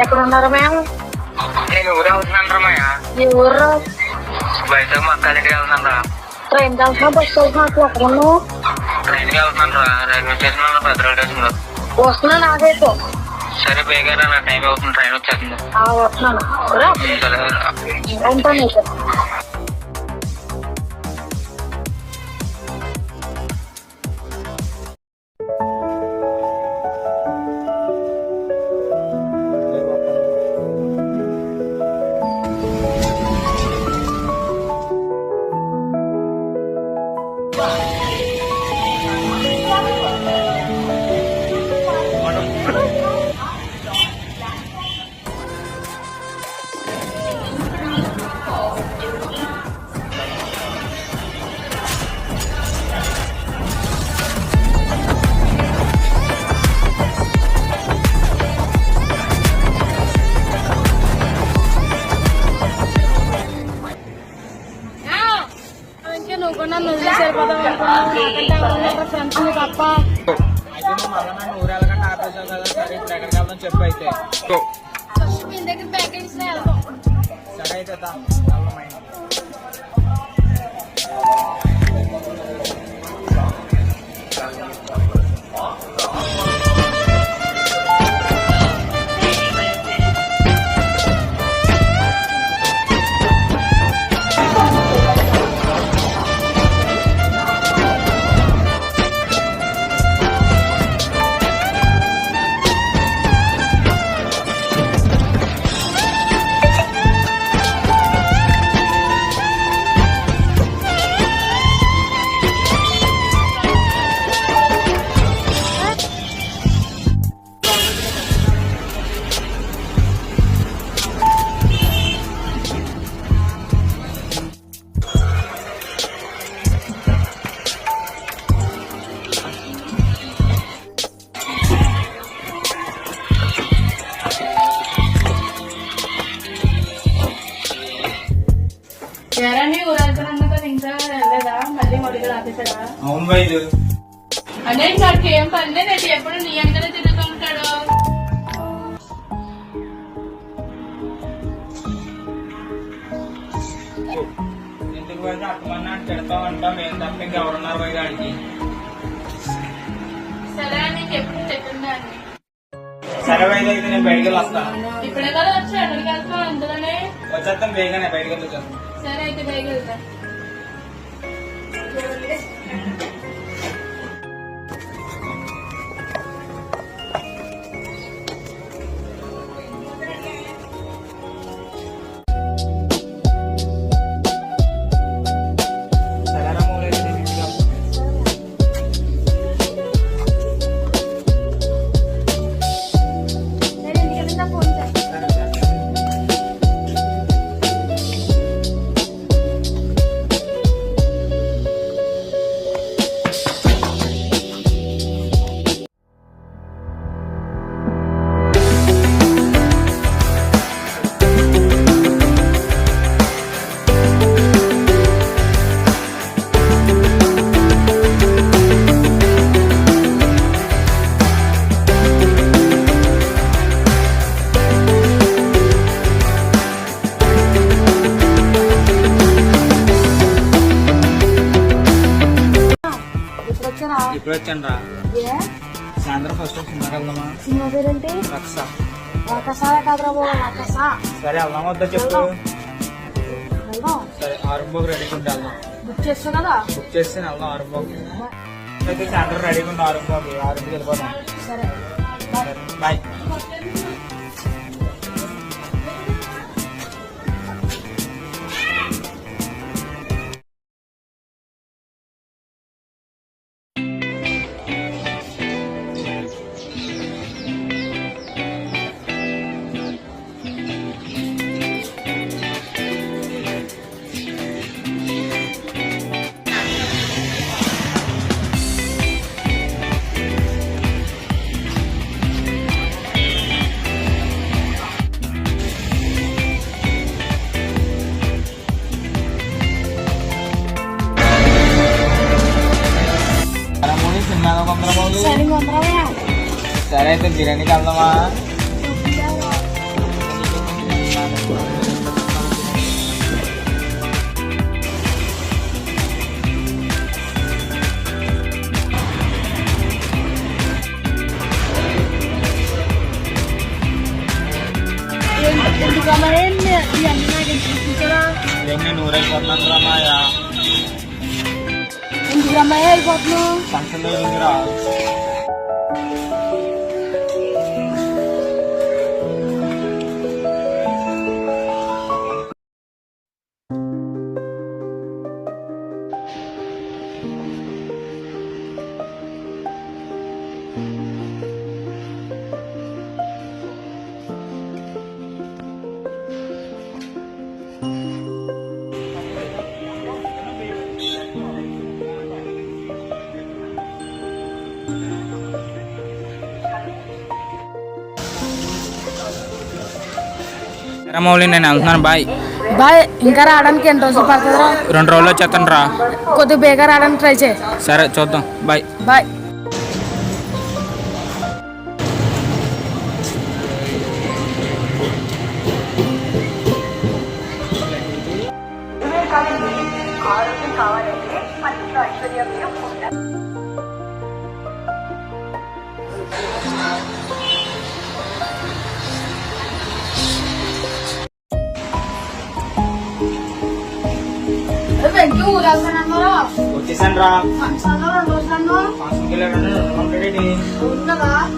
ఎక్కడ ఉన్నారు మేము? నేను ఊరు అవుతున్నాను రమయ్య. ఈ ఊరు బయటకు మా అక్క దగ్గర వెళ్తున్నాను రా. ట్రైన్ వెళ్తున్నా, బస్సు వెళ్తున్నా, అసలు ఎక్కడ ఉన్నావు? ట్రైన్ కి వెళ్తున్నాను రా. రైల్వే స్టేషన్ లో పెట్రోల్ స్టేషన్ లో. వస్తున్నా నాకైతే. సరే బేగా రా, నా టైం అవుతుంది, ట్రైన్ వచ్చేస్తుంది. వస్తున్నాను రా. సరే రా. ఉంటాను అయితే. నువ్వు నన్ను వదిలి సరిపోతావు అనుకున్నావు. నాకంటే ఎవరు ఫ్రెండ్స్ తప్ప. చెప్పు అయితే. మీ దగ్గర ప్యాకెట్స్ వెళ్తాం. సరే అయితే ఇంకా వెళ్ళలేదా? మళ్ళీ మొదటిగా ఆపేశాడా? అవును వైద్యు అంటే వాడికి ఏం పనిలే, నేను ఎప్పుడు నీ వెనకనే తిరుగుతూ ఉంటాడు. ఎందుకు వైద్యు అక్కమన్నా పెడతాం అంటాం, మేము తప్ప ఇంకెవరున్నారు వైద్యానికి. సరే నీకు ఎప్పుడు చెప్పిందా అని. సరే వైద్యు అయితే నేను బయటకు వస్తా. ఇప్పుడే కదా వచ్చి ఎక్కడికి వెళ్తాం? అందులోనే వచ్చేస్తాం బేగానే, బయటకు వచ్చేస్తాం. సరే అయితే బయటకు వెళ్తా. ఇప్పుడు వచ్చాను రా. సాయంత్రం ఫస్ట్ సినిమాకి వెళ్దామా? సినిమా పేరేంటి? రక్ష. సరే వెళ్దామా వద్దా చెప్పు. సరే ఆరంభకు రెడీగా ఉంటే వెళ్దాం. బుక్ చేస్తా కదా? బుక్ చేస్తే వెళ్దాం ఆరంభకు. అయితే సాయంత్రం రెడీగా ఉండి ఆరంభకి వెళ్ళిపోదాం. సరే బాయ్. సరే సరే అయితే బిర్యానీకి వెళ్దామా? మరి ఇవన్నీ నాకు ఎందుకు కూర్చోరా ఏం నేను ఊరైపోతున్నాను రా మాయా ఎందుకు అమ్మాయి అయిపోతున్నావు ఫంక్షన్ రా మౌలి నేను వెళ్తున్నాను బాయ్ బాయ్ ఇంకా రావడానికి ఎన్ని రోజులు పడుతుందిరా 2 రోజుల్లో వచ్చేస్తాను రా కొద్దిగా బేగా రావడానికి ట్రై చేయి సరే చూద్దాం బాయ్ బాయ్ వెంకీ ఊరు వెళ్తానన్నారా వచ్చేసాను రా ఫంక్షన్ 2 రోజులు అన్నా ఫంక్షన్కి వెళ్ళాడు ఉన్నదా అవును